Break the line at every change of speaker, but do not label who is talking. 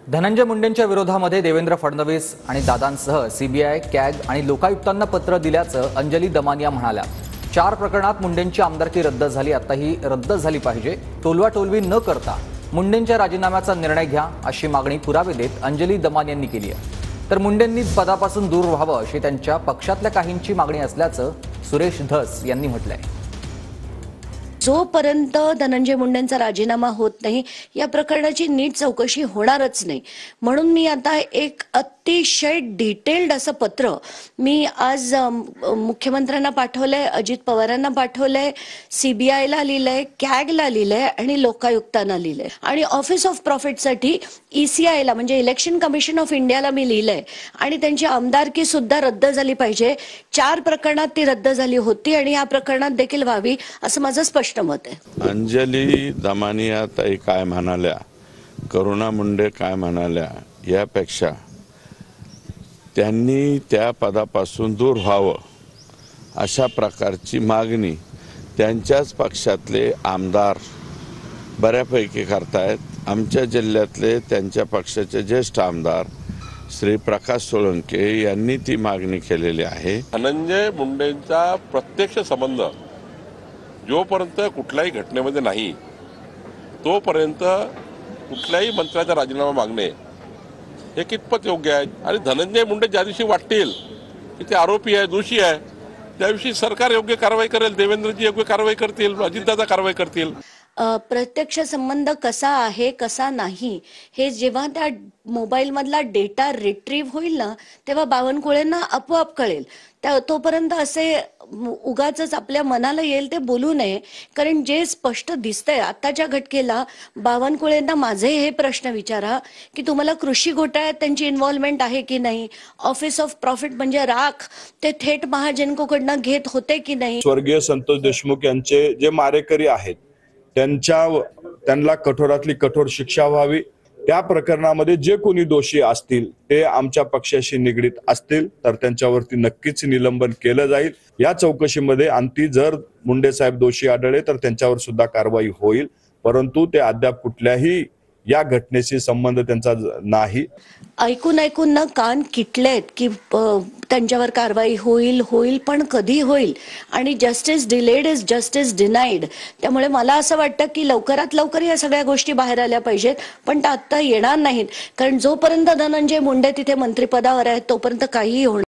धनंजय मुंडेंच्या विरोधामध्ये देवेंद्र फडणवीस आणि दादांसह CBI, CAG आणि लोकायुक्तांना पत्र दिल्याचं अंजली दमानिया म्हणाल्या। 4 प्रकरणात मुंडेंची आमदारकी रद्द झाली, आता ही रद्द झाली पाहिजे। टोलवाटोलवी न करता मुंडेंच्या राजीनाम्याचा निर्णय घ्या अशी मागणी पुरावे देत अंजली दमानियांनी केली आहे। तर मुंडेंनी पदापासून दूर व्हावं अशी त्यांच्या पक्षातल्या काहींची मागणी असल्याचं सुरेश धस यांनी म्हटलंय।
जोपर्यंत धनंजय मुंडेंचा राजीनामा होत नाही या प्रकरणाची नीट चौकशी होणारच नाही। म्हणून मी आता एक अतिशय डिटेल्ड असं पत्र मी आज मुख्यमंत्र्यांना पाठवलंय, अजित पवारांना पाठवलंय, सीबीआयला लिहिलंय, कॅगला लिहिलंय आणि लोकायुक्तांना लिहिलंय आणि ऑफिस ऑफ प्रॉफिटसाठी ईसीआयला म्हणजे इलेक्शन कमिशन ऑफ इंडियाला मी लिहिलंय आणि त्यांची आमदारकी सुद्धा रद्द झाली पाहिजे। 4 प्रकरणात ती रद्द झाली होती आणि या प्रकरणात देखील व्हावी असं माझं स्पष्ट मत आहे।
अंजली दमानिया ताई काय म्हणाल्या, करुणा मुंडे काय म्हणाल्या यापेक्षा त्यांनी त्या पदापासून दूर व्हावं अशा प्रकारची मागणी त्यांच्याच पक्षातले आमदार बऱ्यापैकी करतायत। आमच्या जिल्ह्यातले त्यांच्या पक्षाचे ज्येष्ठ आमदार श्री प्रकाश सोळंके यांनी ती मागणी केलेली आहे।
धनंजय मुंडेंचा प्रत्यक्ष संबंध जोपर्यंत कुठल्याही घटनेमध्ये नाही तोपर्यंत कुठल्याही मंत्र्याचा राजीनामा मागणे हे कितपत योग्य आहे। आणि धनंजय मुंडे ज्या दिवशी वाटतील की ते आरोपी आहे, दोषी आहे, त्याविषयी सरकार योग्य कारवाई करेल, देवेंद्रजी योग्य कारवाई करतील, अजितदादा कारवाई करतील।
प्रत्यक्ष संबंध कसा आहे कसा नाही हे जेव्हा त्या मोबाईल मधला डेटा रिट्रीव्ह होईल ना तेव्हा बावनकुळेंना आपोआप कळेल। तोपर्यंत असे उगाच आपल्या मनाला येईल ते बोलू नये, कारण जे स्पष्ट दिसतंय आताच्या घटकेला बावनकुळेंना माझे हे प्रश्न विचारा की तुम्हाला कृषी घोटाळ्यात त्यांची इन्व्हॉल्वमेंट आहे की नाही, ऑफिस ऑफ प्रॉफिट म्हणजे राख ते थेट महाजनकोकडनं घेत होते की नाही।
स्वर्गीय संतोष देशमुख यांचे जे मारेकरी आहेत त्यांना कठोरातली कठोर शिक्षा व्हावी। त्या प्रकरणामध्ये जे कोणी दोषी असतील ते आमच्या पक्षाशी निगडीत असतील तर त्यांच्यावरती नक्कीच निलंबन केलं जाईल। या चौकशीमध्ये अंती जर मुंडे साहेब दोषी आढळले तर त्यांच्यावर सुद्धा कारवाई होईल, परंतु ते अद्याप कुठल्याही या घटनेशी संबंध त्यांचा नाही।
ऐकून ऐकून ना कान किटलेत की त्यांच्यावर कारवाई होईल पण कधी होईल आणि justice delayed is justice denied. त्यामुळे मला असं वाटतं की लवकरात लवकर या सगळ्या गोष्टी बाहेर आल्या पाहिजेत, पण त्या आता येणार नाहीत, कारण जोपर्यंत धनंजय मुंडे तिथे मंत्रिपदावर आहेत तोपर्यंत काहीही होणार